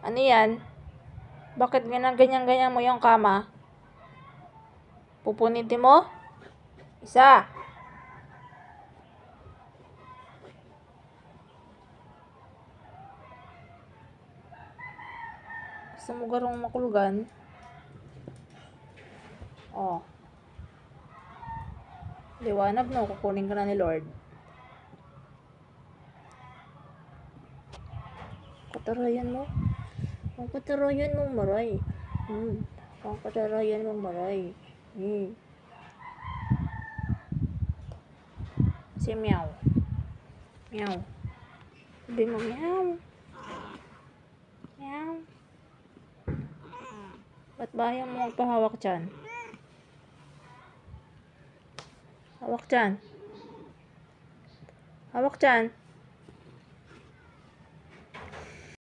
Ano yan? Bakit ganyan-ganyan mo yung kama? Pupunitin mo? Isa. Gusto mo garong makulugan? Oh. Liwanag no, kukunin ka na ni Lord. Katarayan mo. Ang katarayan mong maray. Ang katarayan mong maray. Si meow. Meow. Sabi mo meow. Meow. Ba't ba ayaw mo magpahawak dyan? Hawak dyan. Hawak dyan.